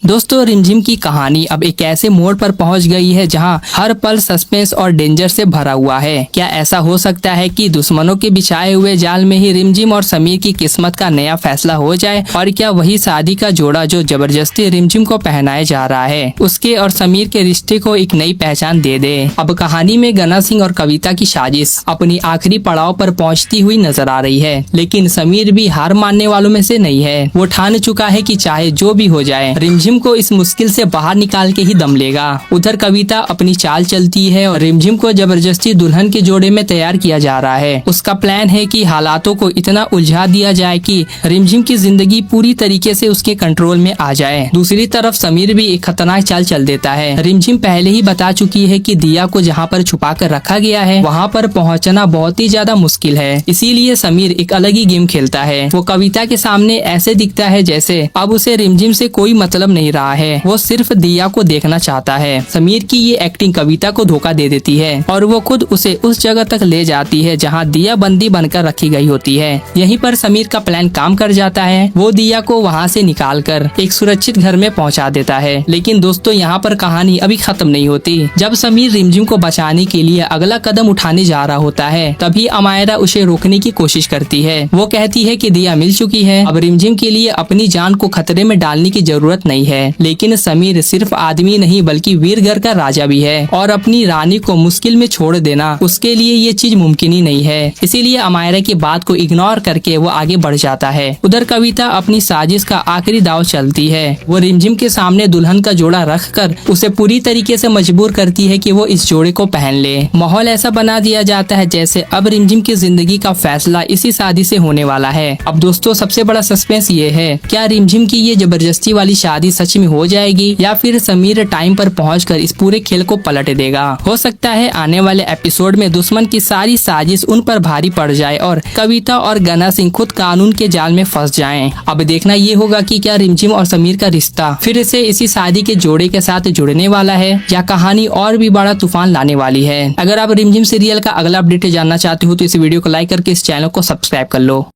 दोस्तों रिमझिम की कहानी अब एक ऐसे मोड़ पर पहुंच गई है जहां हर पल सस्पेंस और डेंजर से भरा हुआ है। क्या ऐसा हो सकता है कि दुश्मनों के बिछाए हुए जाल में ही रिमझिम और समीर की किस्मत का नया फैसला हो जाए? और क्या वही शादी का जोड़ा जो जबरदस्ती रिमझिम को पहनाया जा रहा है उसके और समीर के रिश्ते को एक नई पहचान दे दे? अब कहानी में गना सिंह और कविता की साजिश अपनी आखिरी पड़ाव पर पहुँचती हुई नजर आ रही है, लेकिन समीर भी हार मानने वालों में से नहीं है। वो ठान चुका है कि चाहे जो भी हो जाए रिमझिम को इस मुश्किल से बाहर निकाल के ही दम लेगा। उधर कविता अपनी चाल चलती है और रिमझिम को जबरदस्ती दुल्हन के जोड़े में तैयार किया जा रहा है। उसका प्लान है कि हालातों को इतना उलझा दिया जाए कि रिमझिम की जिंदगी पूरी तरीके से उसके कंट्रोल में आ जाए। दूसरी तरफ समीर भी एक खतरनाक चाल चल देता है। रिमझिम पहले ही बता चुकी है कि दिया को जहाँ पर छुपा कर रखा गया है वहाँ पर पहुँचना बहुत ही ज्यादा मुश्किल है, इसीलिए समीर एक अलग ही गेम खेलता है। वो कविता के सामने ऐसे दिखता है जैसे अब उसे रिमझिम से कोई मतलब नहीं रहा है, वो सिर्फ दिया को देखना चाहता है। समीर की ये एक्टिंग कविता को धोखा दे देती है और वो खुद उसे उस जगह तक ले जाती है जहाँ दिया बंदी बनकर रखी गई होती है। यहीं पर समीर का प्लान काम कर जाता है। वो दिया को वहाँ से निकालकर एक सुरक्षित घर में पहुँचा देता है। लेकिन दोस्तों यहाँ पर कहानी अभी खत्म नहीं होती। जब समीर रिमझिम को बचाने के लिए अगला कदम उठाने जा रहा होता है तभी अमायरा उसे रोकने की कोशिश करती है। वो कहती है कि दिया मिल चुकी है, अब रिमझिम के लिए अपनी जान को खतरे में डालने की जरूरत नहीं है। लेकिन समीर सिर्फ आदमी नहीं बल्कि वीरघर का राजा भी है और अपनी रानी को मुश्किल में छोड़ देना उसके लिए ये चीज मुमकिन ही नहीं है। इसीलिए अमायरा की बात को इग्नोर करके वो आगे बढ़ जाता है। उधर कविता अपनी साजिश का आखिरी दाव चलती है। वो रिमझिम के सामने दुल्हन का जोड़ा रखकर उसे पूरी तरीके से मजबूर करती है कि वो इस जोड़े को पहन ले। माहौल ऐसा बना दिया जाता है जैसे अब रिमझिम की जिंदगी का फैसला इसी शादी से होने वाला है। अब दोस्तों सबसे बड़ा सस्पेंस ये है, क्या रिमझिम की ये जबरदस्ती वाली शादी सच में हो जाएगी या फिर समीर टाइम पर पहुंचकर इस पूरे खेल को पलट देगा? हो सकता है आने वाले एपिसोड में दुश्मन की सारी साजिश उन पर भारी पड़ जाए और कविता और गना सिंह खुद कानून के जाल में फंस जाएं। अब देखना ये होगा कि क्या रिमझिम और समीर का रिश्ता फिर से इसी शादी के जोड़े के साथ जुड़ने वाला है या कहानी और भी बड़ा तूफान लाने वाली है। अगर आप रिमझिम सीरियल का अगला अपडेट जानना चाहते हो तो इस वीडियो को लाइक करके इस चैनल को सब्सक्राइब कर लो।